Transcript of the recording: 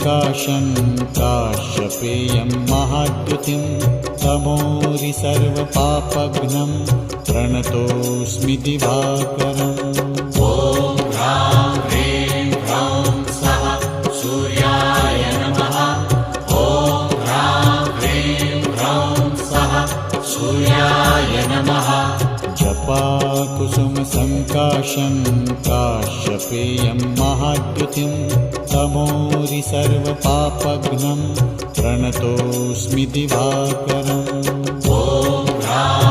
सङ्काशं काश्यपेयं महाद्युतिं तमोरि सर्वपापघ्नं प्रणतोऽस्मि दिवाकरम्। ॐ ह्रां ह्रीं ह्रौं स्वः सूर्याय नमः। ॐ ह्रां ह्रीं ह्रौं स्वः सूर्याय नमः। जपाकुसुमसङ्काशं काश्यपेयं महाद्युतिं तमोरि सर्वपापघ्नं प्रणतोऽस्मि दिवाकरम्। ॐ ह्रां